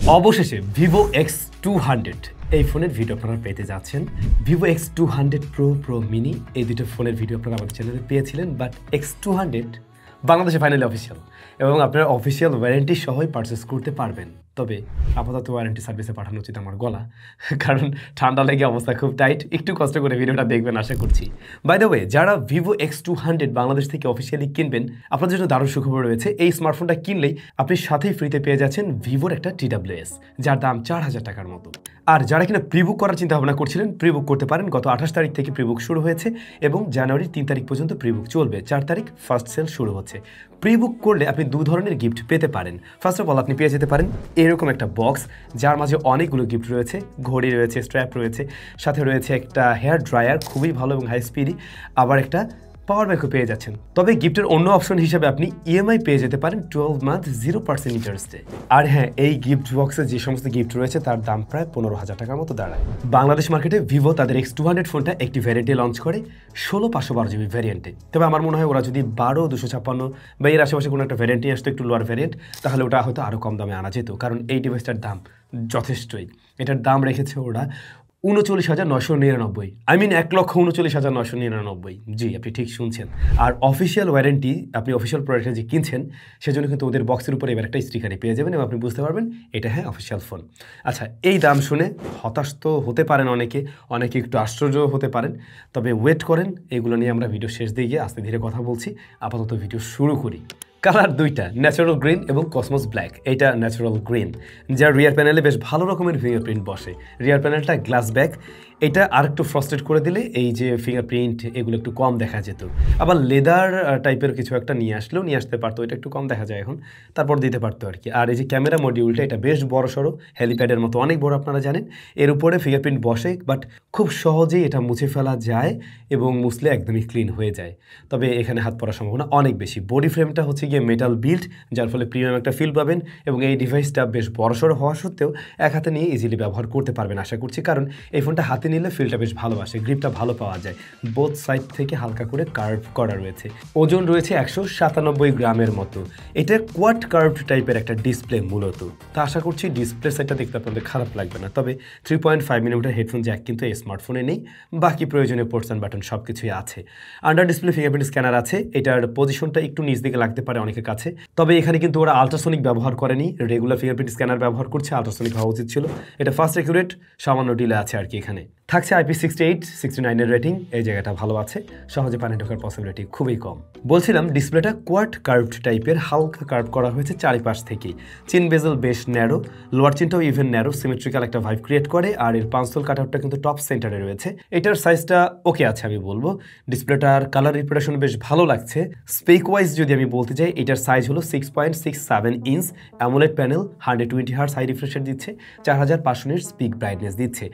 অবশেষে Vivo X200 এই ফোনের ভিডিও আপনারা পেতে যাচ্ছেন। ভিভো X200 প্রো মিনি এই দুটো ফোনের ভিডিও আপনারা আমাদের চ্যানেলে পেয়েছিলেন, বাট X200 বাংলাদেশে ফাইনালি অফিসিয়াল এবং আপনারা অফিসিয়াল ওয়ারেন্টি সহই পারচেস করতে পারবেন। তবে আপাতত ওয়ারেন্টি সার্ভিসে পাঠানো উচিত আমার গলা, কারণ ঠান্ডা লেগে অবস্থা খুব টাইট। একটু কষ্ট করে ভিডিওটা দেখবেন আশা করছি। বাই দ্য ওয়ে, যারা ভিভো X200 বাংলাদেশ থেকে অফিসিয়ালি কিনবেন, আপনাদের জন্য দারুণ সুখবর রয়েছে। এই স্মার্টফোনটা কিনলেই আপনি সাথেই ফ্রিতে পেয়ে যাচ্ছেন ভিভোর একটা TWS, যার দাম 4000 টাকার মতো। আর যারা কিনা প্রিবুক করার চিন্তা ভাবনা করছিলেন, প্রিবুক করতে পারেন। গত 28 তারিখ থেকে প্রিবুক শুরু হয়েছে এবং জানুয়ারির 3 তারিখ পর্যন্ত প্রিবুক চলবে। 4 তারিখ ফার্স্ট সেল শুরু হচ্ছে। প্রিবুক করলে আপনি দু ধরনের গিফট পেতে পারেন। ফার্স্ট অফ অল, আপনি পেয়ে যেতে পারেন এরকম একটা বক্স, যার মাঝে অনেকগুলো গিফট রয়েছে। ঘড়ি রয়েছে, স্ট্র্যাপ রয়েছে, সাথে রয়েছে একটা হেয়ার ড্রায়ার, খুবই ভালো এবং হাই স্পিডি, আবার একটা পাওয়ার ব্যাঙ্কও পেয়ে যাচ্ছেন। তবে গিফটের অন্য অপশন হিসেবে আপনি EMI পেয়ে যেতে পারেন 12 মান্থ 0% ইন্টারেস্টে। আর হ্যাঁ, এই গিফট বক্সে যে সমস্ত গিফট রয়েছে তার দাম প্রায় 15,000 টাকার মতো দাঁড়ায়। বাংলাদেশ মার্কেটে ভিভো তাদের X200 ফোনটা একটি ভ্যারিয়েন্টে লঞ্চ করে, 16/512GB ভ্যারিয়েন্টে। তবে আমার মনে হয় ওরা যদি 12/256 বা এর আশেপাশে কোনো একটা ভ্যারিয়েন্ট নিয়ে আসতো, একটু লোয়ার ভ্যারিয়েন্ট, তাহলে ওটা হয়তো আরও কম দামে আনা যেত, কারণ এই ডিভাইসটার দাম যথেষ্টই। এটার দাম রেখেছে ওরা 39,999, আই মিন 1,39,999। জি, আপনি ঠিক শুনছেন। আর অফিসিয়াল ওয়ারেন্টি, আপনি অফিসিয়াল প্রোডাক্টটা যে কিনছেন সেজন্য কিন্তু ওদের বক্সের উপরে এবার একটা স্টিকারই পেয়ে যাবেন এবং আপনি বুঝতে পারবেন এটা হ্যাঁ অফিসিয়াল ফোন। আচ্ছা, এই দাম শুনে হতাশ তো হতে পারেন অনেকে একটু আশ্চর্য হতে পারেন। তবে ওয়েট করেন, এগুলো নিয়ে আমরা ভিডিও শেষ দিয়ে গিয়ে আস্তে ধীরে কথা বলছি। আপাতত ভিডিও শুরু করি। কালার দুইটা, ন্যাচারাল গ্রিন এবং কসমস ব্ল্যাক। এইটা ন্যাচারাল গ্রিন, যার রিয়ার প্যানেলে বেশ ভালো রকমের ফিঙ্গারপ্রিন্ট বসে। রিয়ার প্যানেলটা গ্লাস ব্যাক, এটা আরেকটু ফ্রস্টেড করে দিলে এই যে ফিঙ্গারপ্রিন্ট এগুলো একটু কম দেখা যেত। আবার লেদার টাইপের কিছু একটা নিয়ে আসতে পারতো, এটা একটু কম দেখা যায় এখন, তারপর দিতে পারতো আর কি। আর এই যে ক্যামেরা মডিউলটা, এটা বেশ বড় সড়ো, হেলিপ্যাডের মতো অনেক বড়, আপনারা জানেন। এর উপরে ফিঙ্গারপ্রিন্ট বসে, বাট খুব সহজেই এটা মুছে ফেলা যায় এবং মুছলে একদমই ক্লিন হয়ে যায়। তবে এখানে হাত পড়ার সম্ভাবনা অনেক বেশি। বডি ফ্রেমটা হচ্ছে গিয়ে মেটাল বিল্ড, যার ফলে প্রিমিয়াম একটা ফিল পাবেন এবং এই ডিভাইসটা বেশ বড়সড় হওয়া সত্ত্বেও এক হাতে নিয়ে ইজিলি ব্যবহার করতে পারবেন আশা করছি, কারণ এই ফোনটা হাতে নিলে ফিলটা বেশ ভালোবাসে, গ্রিপটা ভালো পাওয়া যায়। বোথ সাইড থেকে হালকা করে কার্ভ করা রয়েছে। ওজন রয়েছে 197 গ্রামের মতো। এটা কোয়াড কার্ভড টাইপের একটা ডিসপ্লে মূলত। তা আশা করছি ডিসপ্লে সাইডটা দেখতে আপনাদের খারাপ লাগবে না। তবে 3.5mm হেডফোন জ্যাক কিন্তু এই স্মার্টফোনে নেই, বাকি প্রয়োজনীয় পোর্টস অ্যান্ড বাটন সব কিছুই আছে। আন্ডার ডিসপ্লে ফিঙ্গারপ্রিন্ট স্ক্যানার আছে, এটার পজিশনটা একটু নিচ দিকে লাগতে পারে অনেকের কাছে। তবে এখানে কিন্তু ওরা আলট্রাসনিক ব্যবহার করেনি, রেগুলার ফিঙ্গারপ্রিন্ট স্ক্যানার ব্যবহার করছে। আলট্রাসনিক হওয়া উচিত ছিল। এটা ফাস্ট অ্যাকুরেট, সামান্য ডিলে আছে আর কি। এখানে থাকছে IP68, 69 রেটিং। এই জায়গাটা ভালো আছে, সহজে পানি ঢোকার পসিবিলিটি খুবই কম। বলছিলাম ডিসপ্লেটা কোয়াড কার্ভড টাইপের, হালকা কার্ভ করা হয়েছে চারিপাশ থেকেই। চিন বেজেল বেশ ন্যারো, লোয়ার চিনটাও ইভেন ন্যারো, সিমেট্রিক্যাল একটা ভাইব ক্রিয়েট করে। আর এর পাঁচতল কাটআউটটা কিন্তু টপ সেন্টারে রয়েছে। এটার সাইজটা ওকে আছে আমি বলবো। ডিসপ্লেটার কালার রিপ্রেজেন্টেশন বেশ ভালো লাগছে। স্পেক ওয়াইজ যদি আমি বলতে চাই, এটার সাইজ হলো 6.67 inch. AMOLED panel, 120 hertz high refresh rate দিচ্ছে, 4500 নিটস পিক ব্রাইটনেস দিচ্ছে।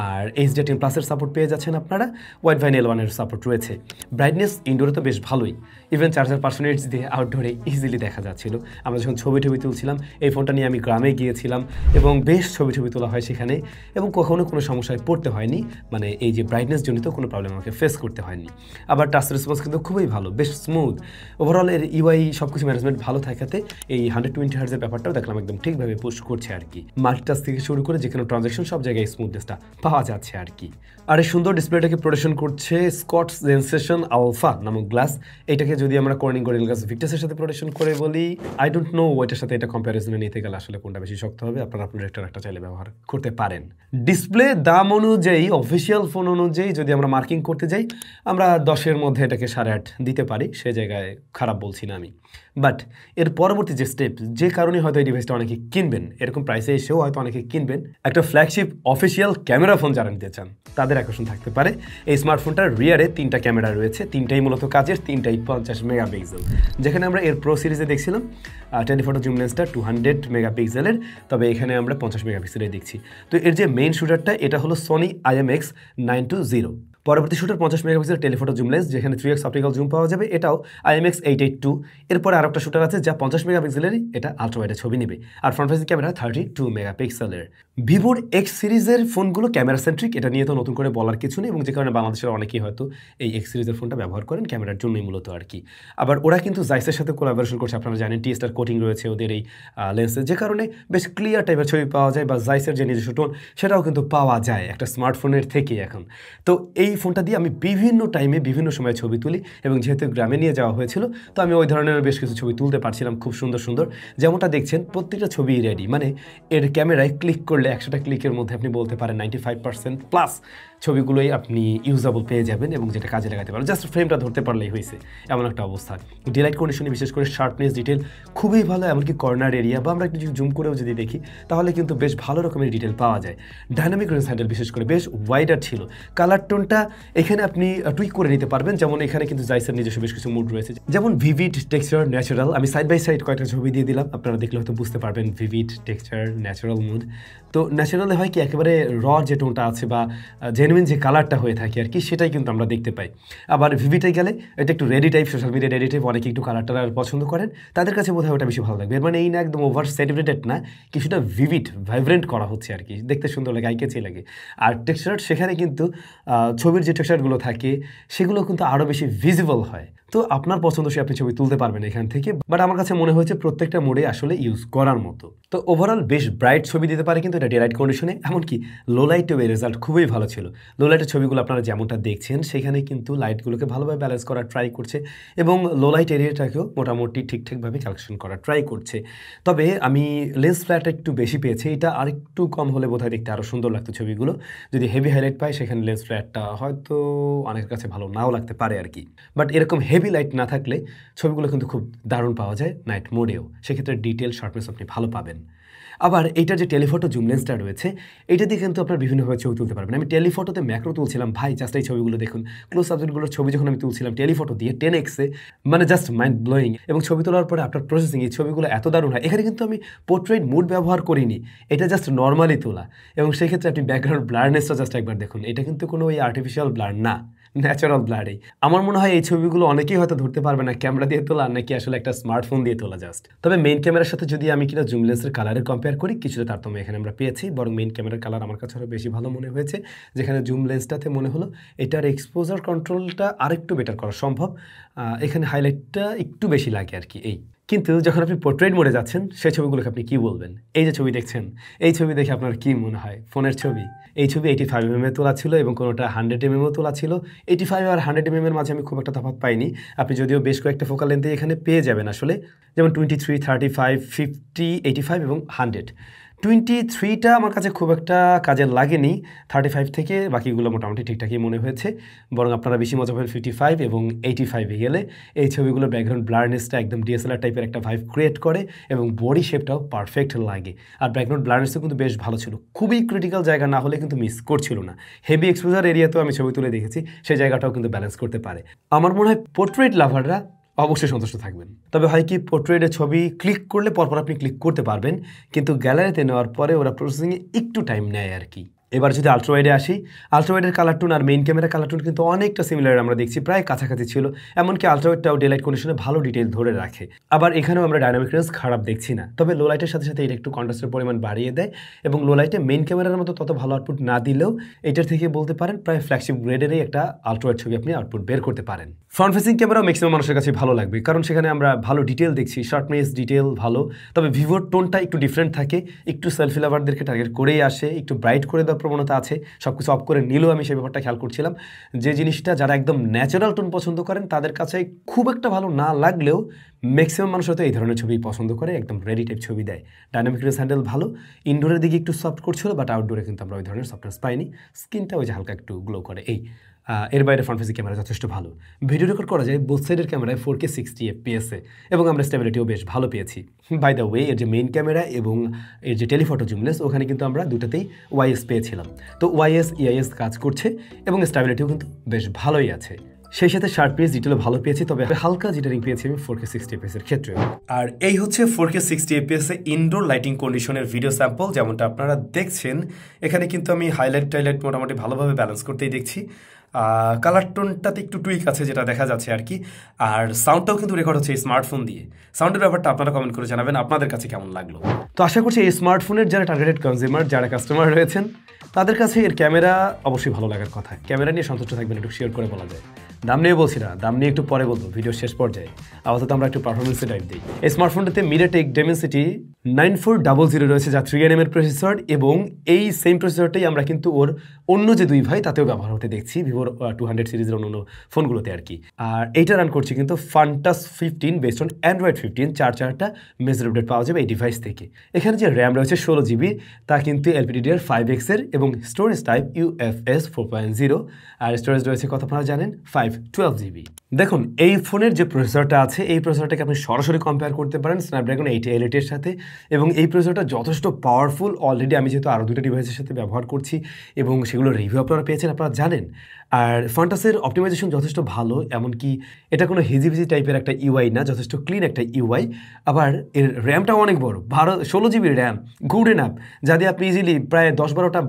আর HD10+ সাপোর্ট পেয়ে যাচ্ছেন আপনারা। ওয়াইড ভাইন L1 এর সাপোর্ট রয়েছে। ব্রাইটনেস ইনডোরে তো বেশ ভালোই, ইভেন 4500 নিটস দিয়ে আউটডোরে ইজিলি দেখা যাচ্ছিল। আমরা যখন ছবি তুলছিলাম, এই ফোনটা নিয়ে আমি গ্রামে গিয়েছিলাম এবং বেশ ছবি তোলা হয় সেখানে, এবং কখনো কোনো সমস্যায় পড়তে হয়নি। মানে এই যে ব্রাইটনেস জনিত কোনো প্রবলেম আমাকে ফেস করতে হয়নি। আবার টাচ রেসপন্স কিন্তু খুবই ভালো, বেশ স্মুথ। ওভারঅল এর UI সব কিছু ম্যানেজমেন্ট ভালো থাকাতে এই 120 হার্টজের ব্যাপারটাও দেখলাম একদম ঠিকভাবে পুশ করছে আর কি। মাল্টিটাচ থেকে শুরু করে যে কোনো ট্রানজাকশন সব জায়গায় স্মুথনেসটা পাওয়া যাচ্ছে আর কি। আর এই সুন্দর ডিসপ্লেটাকে প্রোটেকশন করছে স্কটস জেনসেশন আলফা নামক গ্লাস। এটাকে যদি আমরা কর্নিং গরিলা গ্লাস ভিক্টাসের সাথে প্রোটেকশন করে বলি, আই ডোন্ট নো ওইটার সাথে এটা কম্প্যারিজনে নিতে গেলে আসলে কোনটা বেশি শক্ত হবে। আপনারা প্রোটেক্টর একটা চাইলে ব্যবহার করতে পারেন। ডিসপ্লে দাম অনুযায়ী, অফিসিয়াল ফোন অনুযায়ী যদি আমরা মার্কিং করতে যাই, আমরা 10-এর মধ্যে এটাকে 8.5 দিতে পারি। সে জায়গায় খারাপ বলছি না আমি। বাট এর পরবর্তী যে স্টেপ, যে কারণে হয়তো এই ডিভাইসটা অনেকে কিনবেন, এরকম প্রাইসে এসেও হয়তো অনেকে কিনবেন, একটা ফ্ল্যাগশিপ অফিসিয়াল ক্যামেরা ফোন যারা নিতে চান তাদের আকর্ষণ থাকতে পারে। এই স্মার্টফোনটার রিয়ারে 3টা ক্যামেরা রয়েছে, 3টাই মূলত কাজের, 3টাই 50 মেগাপিক্সেল। যেখানে আমরা এর প্রো সিরিজে দেখছিলাম টেলিফটো জুম লেন্সটা 200 মেগাপিক্সেলের, তবে এখানে আমরা 50 মেগাপিক্সেলের দেখছি। তো এর যে মেইন শুটারটা, এটা হলো সনি IMX920। পরবর্তী shooter 50 megapixel telephoto zoom lens, যেখানে 3x অপটিক্যাল জুম পাওয়া যাবে, এটাও IMX882। এরপরে আর একটা শুটার আছে যা 50 মেগাপিক্সেলেরই, এটা আলট্রা ওয়াইডে ছবি নেবে। আর ফ্রন্ট ফেসিং ক্যামেরা 32 মেগাপিক্সেলের। ভিভোর এক্স সিরিজের ফোনগুলো ক্যামেরা সেন্ট্রিক, এটা নিয়ে তো নতুন করে বলার কিছু নেই, এবং যে কারণে বাংলাদেশের অনেকেই হয়তো এই এক্স সিরিজের ফোনটা ব্যবহার করেন ক্যামেরার জন্যই মূলত আর কি। আবার ওরা কিন্তু জাইসের সাথে কোলাবোরেশন করছে, আপনারা জানেন টি-স্টার কোটিং রয়েছে ওদের এই লেন্সে, যে কারণে বেশ ক্লিয়ার টাইপের ছবি পাওয়া যায়, বা জাইসের যে নিজস্ব টোন সেটাও কিন্তু পাওয়া যায় একটা স্মার্টফোনের থেকে এখন। তো এই ফোনটা দিয়ে আমি বিভিন্ন টাইমে বিভিন্ন সময় ছবি তুলি, এবং যেহেতু গ্রামে নিয়ে যাওয়া হয়েছিল তো আমি ওই ধরনের বেশ কিছু ছবি তুলতে পারছিলাম খুব সুন্দর সুন্দর। যেমনটা দেখছেন প্রত্যেকটা ছবি রেডি, মানে এর ক্যামেরায় ক্লিক করলে 100টা ক্লিকের মধ্যে আপনি বলতে পারেন 95% প্লাস ছবিগুলোই আপনি ইউজেবল পেয়ে যাবেন, এবং যেটা কাজে লাগাতে পারেন, জাস্ট ফ্রেমটা ধরতে পারলেই হয়েছে এমন একটা অবস্থা। ডিলাইট কন্ডিশনে বিশেষ করে শার্পনেস, ডিটেল খুবই ভালো, এমনকি কর্নার এরিয়া বা আমরা একটু জুম করেও যদি দেখি তাহলে কিন্তু বেশ ভালো রকমের ডিটেল পাওয়া যায়। ডাইনামিক রেঞ্জ হ্যান্ডেল বিশেষ করে বেশ ওয়াইডার ছিল। কালার টোনটা এখানে আপনি টুইক করে নিতে পারবেন, যেমন এখানে কিন্তু জাইসের নিজস্ব বেশ কিছু মুড রয়েছে, যেমন ভিভিড, টেক্সচার, ন্যাচারাল। আমি সাইড বাই সাইড কয়েকটা ছবি দিয়ে দিলাম, আপনারা দেখলে হয়তো বুঝতে পারবেন ভিভিড, টেক্সচার, ন্যাচারাল মুড। তো ন্যাচারালে হয় কি একেবারে র যে টোনটা আছে বা জেনুইন যে কালারটা হয়ে থাকে আর কি, সেটাই কিন্তু আমরা দেখতে পাই। আবার ভিভিটে গেলে এটা একটু ready type, social media ready type, অনেকে একটু কালারটা পছন্দ করেন, তাদের কাছে বোধহয় ওটা বেশি ভালো লাগবে। এর মানে এই না একদম ওভার স্যাচুরেটেড না, কিছুটা ভিভিড ভাইব্রেন্ট করা হচ্ছে আর কি, দেখতে সুন্দর লাগে, আইকেচি লাগে। আর টেক্সচার সেখানে কিন্তু ছবির যে টেক্সচারগুলো থাকে সেগুলো কিন্তু আরও বেশি ভিজিবল হয়। তো আপনার পছন্দ সে আপনি ছবি তুলতে পারবেন এখান থেকে, বাট আমার কাছে মনে হয়েছে প্রত্যেকটা মোডে আসলে ইউজ করার মতো। তো ওভারঅল বেশ ব্রাইট ছবি দিতে পারে কিন্তু এটা ডেলাইট কন্ডিশনে, এমনকি লো লাইটেও এই রেজাল্ট খুবই ভালো ছিল। লো লাইটের ছবিগুলো আপনারা যেমনটা দেখছেন সেখানে কিন্তু লাইটগুলোকে ভালোভাবে ব্যালেন্স করার ট্রাই করছে, এবং লো লাইট এরিয়াটাকেও মোটামুটি ঠিকঠাকভাবে কালেকশন করার ট্রাই করছে। তবে আমি লেন্স ফ্ল্যাটটা একটু বেশি পেয়েছি, এটা আরেকটু কম হলে বোধহয় দেখতে আরও সুন্দর লাগতো ছবিগুলো। যদি হেভি হাইলাইট পাই সেখানে লেন্স ফ্ল্যাটটা হয়তো অনেকের কাছে ভালো নাও লাগতে পারে আর কি। বাট এরকম হেভি লাইট না থাকলে ছবিগুলো কিন্তু খুব দারুণ পাওয়া যায় নাইট মোডেও, সেক্ষেত্রে ডিটেল শার্পনেস আপনি ভালো পাবেন। আবার এইটা যে টেলিফটো জুম লেন্সটা রয়েছে এটা দিয়ে কিন্তু আপনার বিভিন্নভাবে ছবি তুলতে পারবেন। আমি টেলিফটোতে ম্যাক্রো তুলছিলাম ভাই, জাস্ট এই ছবিগুলো দেখুন, ক্লোজ সাবজেক্টগুলোর ছবি যখন আমি তুলছিলাম টেলিফটো দিয়ে 10x-এ, মানে জাস্ট মাইন্ড ব্লোয়িং। এবং ছবি তোলার পরে আপনার প্রসেসিং এই ছবিগুলো এত দারুণ হয়। এখানে কিন্তু আমি পোর্ট্রেট মুড ব্যবহার করিনি, এটা জাস্ট নর্মালি তোলা, এবং সেই ক্ষেত্রে আপনি ব্যাকগ্রাউন্ড ব্লারনেসটা জাস্ট একবার দেখুন, এটা কিন্তু কোনো ওই আর্টিফিশিয়াল ব্লার না, ন্যাচারাল ব্লারেই। আমার মনে হয় এই ছবিগুলো অনেকেই হয়তো ধরতে পারবে না ক্যামেরা দিয়ে তোলা নাকি আসলে একটা স্মার্টফোন দিয়ে তোলা জাস্ট। তবে মেইন ক্যামেরার সাথে যদি আমি কিনা জুম লেন্সের কালারের কম্পেয়ার করি, কিছুটা তারতম্য এখানে আমরা পেয়েছি, বরং মেইন ক্যামেরার কালার আমার কাছে আরও বেশি ভালো মনে হয়েছে, যেখানে জুম লেন্সটাতে মনে হলো এটার এক্সপোজার কন্ট্রোলটা আরেকটু বেটার করা সম্ভব, এখানে হাইলাইটটা একটু বেশি লাগে আর কি এই। কিন্তু যখন আপনি পোর্ট্রেট মোডে যাচ্ছেন সেই ছবিগুলোকে আপনি কী বলবেন? এই যে ছবি দেখছেন, এই ছবি দেখে আপনার কী মনে হয়? ফোনের ছবি, এই ছবি 85mm তোলা ছিল এবং কোনোটা 100mm তোলা ছিল। 85 আর 100mm মাঝে আমি খুব একটা তফাৎ পাইনি, আপনি যদিও বেশ কয়েকটা ফোকাল লেন্থে এখানে পেয়ে যাবেন আসলে, যেমন 23, 35, 50, 85 এবং 100। 23টা আমার কাছে খুব একটা কাজের লাগেনি, 35 থেকে বাকিগুলো মোটামুটি ঠিকঠাকই মনে হয়েছে, বরং আপনারা বেশি মজা পাবেন 55 এবং 85-এ গেলে। এই ছবিগুলোর ব্যাকগ্রাউন্ড ব্লারনেসটা একদম ডিএসএলআর টাইপের একটা ভাইব ক্রিয়েট করে এবং বডি শেপটাও পারফেক্ট লাগে। আর ব্যাকগ্রাউন্ড ব্লারনেসও কিন্তু বেশ ভালো ছিল, খুবই ক্রিটিক্যাল জায়গা না হলে কিন্তু মিস করছিল না। হেভি এক্সপোজার এরিয়াতেও আমি ছবি তুলে দেখেছি, সেই জায়গাটাও কিন্তু ব্যালেন্স করতে পারে। আমার মনে হয় পোর্ট্রেট লাভাররা অবশ্যই সন্তুষ্ট থাকবেন। তবে হয় কি, পোর্ট্রেটের ছবি ক্লিক করলে পরপর আপনি ক্লিক করতে পারবেন, কিন্তু গ্যালারিতে নেওয়ার পরে ওরা প্রসেসিংয়ে একটু টাইম নেয় আর কি। এবার যদি আলট্রাওয়াইডে আসি, আলট্রাওয়াইডের কালার টোন আর মেইন ক্যামেরা কালার টোন কিন্তু অনেকটা সিমিলার আমরা দেখছি, প্রায় কাছাকাছি ছিল, এমনকি আলট্রাওয়াইডটাও ডেলাইট কন্ডিশনে ভালো ডিটেল ধরে রাখে। আবার এখানেও আমরা ডাইনামিক রেঞ্জ খারাপ দেখছি না, তবে লো লাইটের সাথে সাথে এটা একটু কন্ট্রাস্টের পরিমাণ বাড়িয়ে দেয়, এবং লো লাইটে মেইন ক্যামেরার মতো তত ভালো আউটপুট না দিলেও এটার থেকে বলতে পারেন প্রায় ফ্ল্যাগশিপ গ্রেডেরই একটা আলট্রাওয়াইড ছবি আপনি আউটপুট বের করতে পারেন। ফ্রন্ট ফেসিং ক্যামেরাও ম্যাক্সিমাম মানুষের কাছে ভালো লাগবে, কারণ সেখানে আমরা ভালো ডিটেল দেখছি, শার্পনেস, ডিটেল ভালো। তবে ভিভোর টোনটা একটু ডিফারেন্ট থাকে, একটু সেলফি লাভারদেরকে টার্গেট করেই আসে, একটু ব্রাইট করে দেওয়ার প্রবণতা আছে, সব কিছু অফ করে নিলেও আমি সেই ব্যাপারটা খেয়াল করছিলাম, যে জিনিসটা যারা একদম ন্যাচারাল টোন পছন্দ করেন তাদের কাছে খুব একটা ভালো না লাগলেও ম্যাক্সিমাম মানুষ হয়তো এই ধরনের ছবি পছন্দ করে, একদম রেডি টাইপ ছবি দেয়। ডাইনামিক রেঞ্জ হ্যান্ডেল ভালো, ইনডোরের দিকে একটু সফট করছিল, বাট আউটডোরে কিন্তু আমরা ওই ধরনের সফটনেস পাইনি, স্কিনটা ওই যে হালকা একটু গ্লো করে এই। এর বাইরে ফ্রন্ট ফেসিং ক্যামেরা যথেষ্ট ভালো, ভিডিও রেকর্ড করা যায় বোথ সাইডের ক্যামেরায় 4K 60 FPS-এ, এবং আমরা স্টেবিলিটিও বেশ ভালো পেয়েছি। বাই দ্য ওয়ে, এর যে মেইন ক্যামেরা এবং এর যে টেলিফটো জুম লেন্স, ওখানে কিন্তু আমরা দুটাতেই ওয়াইএস পেয়েছিলাম। তো ওয়াইএস ইআইএস কাজ করছে এবং স্টেবিলিটিও কিন্তু বেশ ভালোই আছে, সেই সাথে শার্পনেস ডিটেলও ভালো পেয়েছি, তবে হালকা জিটারিং পেয়েছি আমি 4K 60 FPS-এর ক্ষেত্রে। আর এই হচ্ছে 4K 60 FPS-এ ইনডোর লাইটিং কন্ডিশনের ভিডিও স্যাম্পল, যেমনটা আপনারা দেখছেন। এখানে কিন্তু আমি হাইলাইট টাইলাইট মোটামুটি ভালোভাবে ব্যালেন্স করতেই দেখছি, কালার টোনটাতে একটু টুইক আছে যেটা দেখা যাচ্ছে আর কি। আর সাউন্ডটাও কিন্তু রেকর্ড হচ্ছে এই স্মার্টফোন দিয়ে। সাউন্ডের ব্যাপারটা আপনারা কমেন্ট করে জানাবেন আপনাদের কাছে কেমন লাগলো। তো আশা করছি এই স্মার্টফোনের যারা টার্গেটেড কনজিউমার, যারা কাস্টমার রয়েছেন, তাদের কাছে এর ক্যামেরা অবশ্যই ভালো লাগার কথা। ক্যামেরা নিয়ে সন্তুষ্ট থাকবেন, একটু শেয়ার করে বলা যায়। দাম নিয়ে বলছি না, দাম নিয়ে একটু পরে বলবো ভিডিওর শেষ পর্যায়ে। আপাতত আমরা একটু পারফরমেন্সে টাইপ দিই। এই স্মার্টফোনটাতে মিডিয়াটেক Dimensity 9400 রয়েছে, যা 3nm এর প্রসেসর, এবং এই সেম প্রসেসরটাই আমরা কিন্তু ওর অন্য যে দুই ভাই তাতেও ব্যবহার হতে দেখছি, ভিভোর 200 সিরিজের অন্য ফোনগুলোতে আর কি। আর এইটা রান করছে কিন্তু Fantas 15 বেসড অন Android 15, চারটা মেজর আপডেট পাওয়া যাবে এই ডিভাইস থেকে। এখানে যে র্যাম রয়েছে 16 GB, তা কিন্তু LPDDR5X এর, এবং স্টোরেজ টাইপ UFS 4.0, আর স্টোরেজ রয়েছে কত আপনারা জানেন, 512 GB। দেখুন এই ফোনের যে প্রসেসরটা আছে, এই প্রসেসরটাকে আপনি সরাসরি কম্পেয়ার করতে পারেন Snapdragon 888 এর সাথে, এবং এই প্রসেসরটা যথেষ্ট পাওয়ারফুল। অলরেডি আমি যেহেতু আরও দুটো ডিভাইসের সাথে ব্যবহার করছি এবং সেগুলো রিভিউ আপনারা পেয়েছেন, আপনারা জানেন। আর Fantasের অপটিমাইজেশন যথেষ্ট ভালো, এমনকি এটা কোনো হিজিভিজি টাইপের একটা ইউআই না, যথেষ্ট ক্লিন একটা ইউআই। আবার এর র্যামটাও অনেক বড়, 16 GB র্যাম, গুড এনাফ, যা দিয়ে আপনি ইজিলি প্রায় 12টা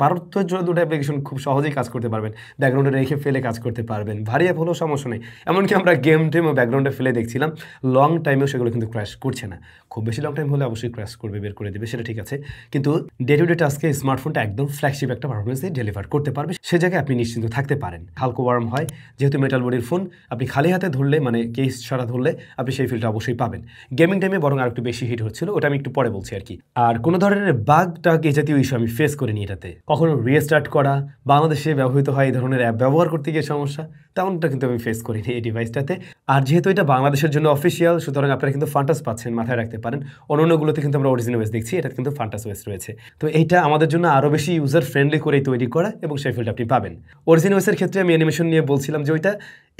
অ্যাপ্লিকেশন খুব সহজেই কাজ করতে পারবেন, ব্যাকগ্রাউন্ডে রেখে ফেলে কাজ করতে পারবেন। ভারী অ্যাপ হলেও সমস্যা নেই, এমনকি আমরা গেম টেমও ব্যাকগ্রাউন্ডে ফেলে দেখছিলাম, লং টাইমেও সেগুলো কিন্তু ক্র্যাশ করছে না। খুব বেশি লং টাইম হলে অবশ্যই ক্র্যাশ করবে, বের করে দেবে, সেটা ঠিক আছে। কিন্তু ডে টু ডে টাস্কে স্মার্টফোনটা একদম ফ্ল্যাগশিপ একটা পারফরমেন্স ডেলিভার করতে পারবে, সে জায়গায় আপনি নিশ্চিন্ত থাকতে পারেন। হালকা ওয়ার্ম হয়, যেহেতু মেটাল বডির ফোন, আপনি খালি হাতে ধরলে, মানে কেস ছাড়া ধরলে, আপনি সেই ফিলটা অবশ্যই পাবেন। গেমিং টাইমে বরং আর একটু বেশি হিট হচ্ছিল, ওটা আমি একটু পরে বলছি আর কি। আর কোনো ধরনের বাগ টাগ এই জাতীয় ইস্যু আমি ফেস করিনি এটাতে। কখনো রিস্টার্ট করা, বাংলাদেশে ব্যবহৃত হয় এই ধরনের অ্যাপ ব্যবহার করতে গিয়ে সমস্যা, তেমনটা কিন্তু আমি ফেস করিনি এই ডিভাইসটাতে। আর যেহেতু এটা বাংলাদেশের জন্য অফিসিয়াল, সুতরাং আপনারা কিন্তু Fantas পাচ্ছেন, মাথায় রাখতে পারেন। অন্যগুলোতে কিন্তু আমরা অরিজিনাল ওয়েস দেখছি, এটা কিন্তু Fantas ওয়েস রয়েছে। তো এইটা আমাদের জন্য আরও বেশি ইউজার ফ্রেন্ডলি করেই তৈরি করা, এবং সেই ফিলটা আপনি পাবেন। অরিজিনাল ওয়েসের ক্ষেত্রে আমি অ্যানিমেশন নিয়ে বলছিলাম যে ওইটা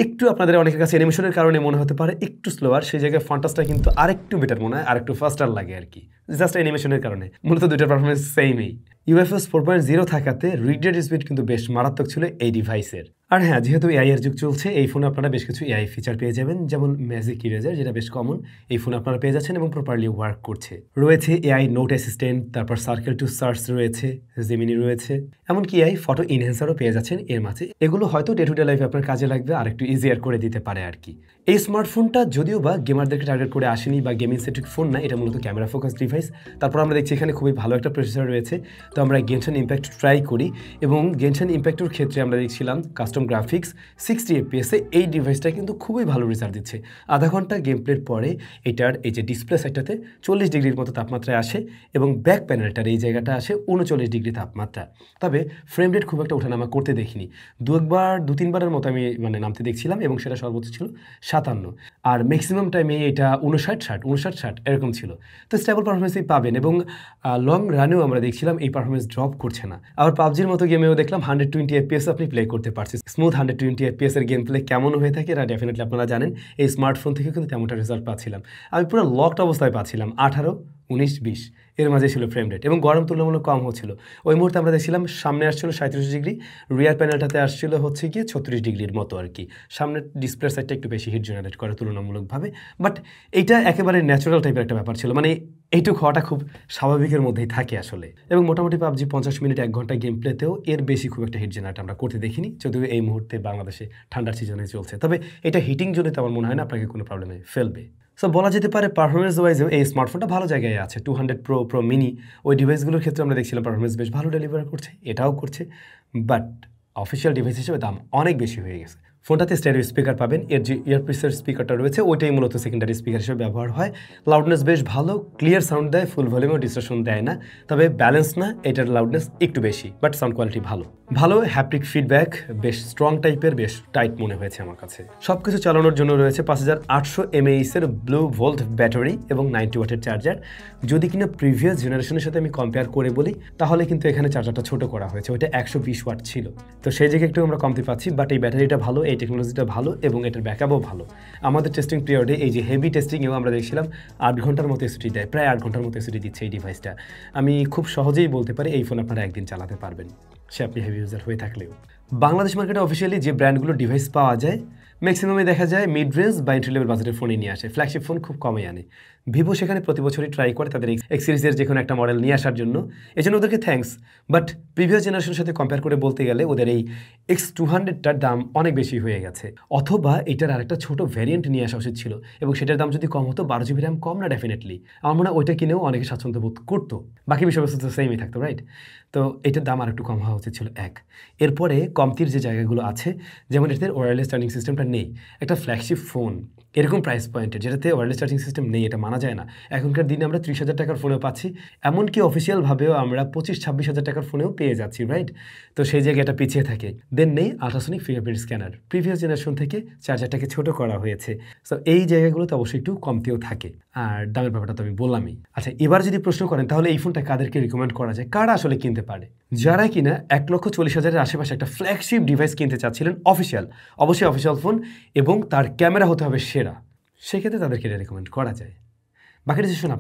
একটু আপনাদের অনেকের কাছে অ্যানিমেশনের কারণে মনে হতে পারে একটু স্লোয়ার, সেই জায়গায় Fantasটা কিন্তু আরেকটু বেটার মনে হয়, আরেকটু ফাস্টার লাগে আর কি, জাস্ট অ্যানিমেশনের কারণে। মূলত দুইটার পারফরমেন্স সেমই। UFS 4.0 থাকাতে রিড স্পিড কিন্তু বেশ মারাত্মক ছিল এই ডিভাইসের। আর হ্যাঁ, যেহেতু এআই এর যুগ চলছে, এই ফোনে আপনারা বেশ কিছু এআই ফিচার পেয়ে যাবেন, যেমন ম্যাজিক ইরেজার, যেটা বেশ কমন এই ফোনে আপনারা পেয়ে যাচ্ছেন এবং প্রপারলি ওয়ার্ক করছে। রয়েছে এআই নোট অ্যাসিস্ট্যান্ট, তারপর সার্কেল টু সার্চ রয়েছে, জেমিনি রয়েছে, এমনকি এআই ফটো ইনহ্যান্সারও পেয়ে যাচ্ছেন এর মাঝে। এগুলো হয়তো ডে টু ডে লাইফে আপনার কাজে লাগবে, আর একটু ইজিয়ার করে দিতে পারে আর কি। এই স্মার্টফোনটা যদিও বা গেমারদেরকে টার্গেট করে আসেনি বা গেমিং সেন্ট্রিক ফোন না, এটা মূলত ক্যামেরা ফোকাস ডিভাইস। তারপর আমরা দেখছি এখানে খুবই ভালো একটা প্রসেসর রয়েছে। তো আমরা গেনশন ইম্প্যাক্ট ট্রাই করি, এবং গেনশন ইম্প্যাক্টের ক্ষেত্রে আমরা দেখছিলাম কাস্টম গ্রাফিক্স 60 FPS এই ডিভাইসটা কিন্তু খুবই ভালো রেজাল্ট দিচ্ছে। আধা ঘন্টা গেম প্লের পরে এটার এই যে ডিসপ্লে সাইডটাতে 40 ডিগ্রির মতো তাপমাত্রায় আসে, এবং ব্যাক প্যানেলটার এই জায়গাটা আসে 39 ডিগ্রি তাপমাত্রা। তবে ফ্রেম রেট খুব একটা ওঠানামা করতে দেখিনি, দু তিনবারের মতো আমি নামতে দেখছিলাম, এবং সেটা সর্বোচ্চ ছিল 57, আর ম্যাক্সিমাম টাইমে এটা 59-60 এরকম ছিল। তো স্টেবল পারফরমেন্সই পাবেন, এবং লং রানেও আমরা দেখছিলাম এই পারফরমেন্স ড্রপ করছে না। আবার পাবজির মতো গেমেও দেখলাম 120 FPS আপনি প্লে করতে পারছেন। স্মুথ 120 FPS এর গেম প্লে কেমন হয়ে থাকে এটা ডেফিনেটলি আপনারা জানেন। এই স্মার্টফোন থেকে কিন্তু তেমনটা রেজাল্ট পাচ্ছিলাম। আমি পুরো লকড অবস্থায় পাচ্ছিলাম, 18, 19, 20 এর মাঝে ছিল ফ্রেম রেট, এবং গরম তুলনামূলক কম হচ্ছিল। ওই মুহূর্তে আমরা দেখছিলাম সামনে আসছিল 37 ডিগ্রি, রিয়ার প্যানেলটাতে আসছিল হচ্ছে গিয়ে 36 ডিগ্রির মতো আর কি। সামনের ডিসপ্লে সাইডটা একটু বেশি হিট জেনারেট করে তুলনামূলকভাবে, বাট এইটা একেবারে ন্যাচারাল টাইপের একটা ব্যাপার ছিল, মানে এইটুকু হওয়াটা খুব স্বাভাবিকের মধ্যেই থাকে আসলে। এবং মোটামুটি পাবজি 50 মিনিট 1 ঘন্টা গেম প্লেতেও এর বেশি খুব একটা হিট জেনারেট আমরা করতে দেখিনি, যদিও এই মুহূর্তে বাংলাদেশে ঠান্ডার সিজনে চলছে। তবে এটা হিটিং জন্য তো আমার মনে হয় না আপনাকে কোনো প্রবলেমে ফেলবে। সো বলা যেতে পারে পারফরমেন্স ওয়াইজেও এই স্মার্টফোনটা ভালো জায়গায় আছে। 200 প্রো মিনি ওই ডিভাইসগুলোর ক্ষেত্রে আমরা দেখছিলাম পারফরমেন্স বেশ ভালো ডেলিভার করছে, এটাও করছে, বাট অফিসিয়াল ডিভাইস হিসেবে দাম অনেক বেশি হয়ে গেছে। ফোনটাতে স্টেরিও স্পিকার পাবেন, এর যে ইয়ারপিসের স্পিকারটা রয়েছে ওইটাই মূলত সেকেন্ডারি স্পিকার হিসেবে ব্যবহার হয়। লাউডনেস বেশ ভালো, ক্লিয়ার সাউন্ড দেয়, ফুল ভলিউমেও ডিস্টরশন দেয় না, তবে ব্যালেন্স না, এটার লাউডনেস একটু বেশি, বাট সাউন্ড কোয়ালিটি ভালো হ্যাপটিক ফিডব্যাক বেশ স্ট্রং টাইপের, বেশ টাইট মনে হয়েছে আমার কাছে। সব কিছু চালানোর জন্য রয়েছে 5800 mAh এর ব্লু ভোল্ট ব্যাটারি এবং 90 ওয়াটের চার্জার। যদি কিনা প্রিভিয়াস জেনারেশনের সাথে আমি কম্পেয়ার করে বলি, তাহলে কিন্তু এখানে চার্জারটা ছোট করা হয়েছে, ওইটা 120 ওয়াট ছিল, তো সেই জায়গায় একটু আমরা কমতে পাচ্ছি। বাট এই ব্যাটারিটা ভালো, এই টেকনোলজিটা ভালো, এবং এটার ব্যাকআপও ভালো। আমাদের টেস্টিং পিরিয়ডে এই যে হেভি টেস্টিংয়েও আমরা দেখছিলাম 8 ঘন্টার মতো এসিডি দেয়, প্রায় 8 ঘন্টার মতো এসিডি দিচ্ছে এই ডিভাইসটা। আমি খুব সহজেই বলতে পারি এই ফোন আপনারা একদিন চালাতে পারবেন, সে আপনি হেভি ইউজার হয়ে থাকলেও। বাংলাদেশ মার্কেটে অফিসিয়ালি যে ব্র্যান্ডগুলো ডিভাইস পাওয়া যায়, ম্যাক্সিমামে দেখা যায় মিড রেঞ্জ বা এন্ট্রি লেভেল বাজেটের ফোনই নিয়ে আসে, ফ্ল্যাগশিপ ফোন খুব কমই আনে। ভিভো সেখানে প্রতি বছরই ট্রাই করে তাদের এক্স সিরিজের যে কোনো একটা মডেল নিয়ে আসার জন্য, এই জন্য ওদেরকে থ্যাঙ্কস। বাট প্রিভিয়াস জেনারেশনের সাথে কম্পেয়ার করে বলতে গেলে ওদের এই X200টার দাম অনেক বেশি হয়ে গেছে, অথবা এটার আরেকটা ছোট ভ্যারিয়েন্ট নিয়ে আসা উচিত ছিল, এবং সেটার দাম যদি কম হতো, 12 GB র্যাম কম না ডেফিনেটলি, আমার মনে হয় ওইটা কিনেও অনেকে স্বাচ্ছন্দ্য বোধ করতো, বাকি বিষয়বস্তু তো সেমই থাকতো, রাইট? তো এটার দাম আর একটু কম হওয়া উচিত ছিল এক। এরপরে কমতির যে জায়গাগুলো আছে, যেমন এদের ওয়্যারলেস চার্জিং সিস্টেমটা নেই। একটা ফ্ল্যাগশিপ ফোন এরকম প্রাইস পয়েন্টের যেটাতে ওয়্যারলেস চার্জিং সিস্টেম নেই, এটা মানা যায় না। এখনকার দিনে আমরা 30,000 টাকার ফোনেও পাচ্ছি, এমনকি অফিসিয়ালভাবেও আমরা 25-26 হাজার টাকার ফোনেও পেয়ে যাচ্ছি, রাইট? তো সেই জায়গায় এটা পিছিয়ে থাকে। দেন নেই ultrasonic fingerprint scanner, previous generation থেকে চার্জারটাকে ছোট করা হয়েছে। সো এই জায়গাগুলোতে অবশ্যই একটু কমতিও থাকে। আর দামের ব্যাপারটা তো আমি বললামই। আচ্ছা, এবার যদি প্রশ্ন করেন তাহলে এই ফোনটা কাদেরকে রিকমেন্ড করা যায়, কারা আসলে কিনতে পারে? যারা কিনা 1,40,000-এর আশেপাশে একটা ফ্ল্যাগশিপ ডিভাইস কিনতে চাচ্ছিলেন, অফিসিয়াল, অবশ্যই অফিসিয়াল ফোন, এবং তার ক্যামেরা হতে হবে সেরা, সেক্ষেত্রে তাদেরকে এটা রেকমেন্ড করা যায়। বাকি ডিসিশন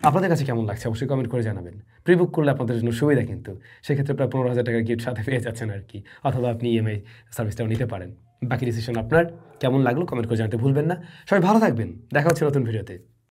আপনাদের কাছে কেমন লাগছে অবশ্যই কমেন্ট করে জানাবেন। প্রিবুক করলে আপনাদের জন্য সুবিধা, কিন্তু সেক্ষেত্রে প্রায় 15,000 টাকার গিফট সাথে পেয়ে যাচ্ছেন আর কি, অথবা আপনি ইএমআই সার্ভিসটাও নিতে পারেন। বাকি ডিসিশন আপনার, কেমন লাগলো কমেন্ট করে জানাতে ভুলবেন না। সবাই ভালো থাকবেন, দেখা হচ্ছে নতুন ভিডিওতে।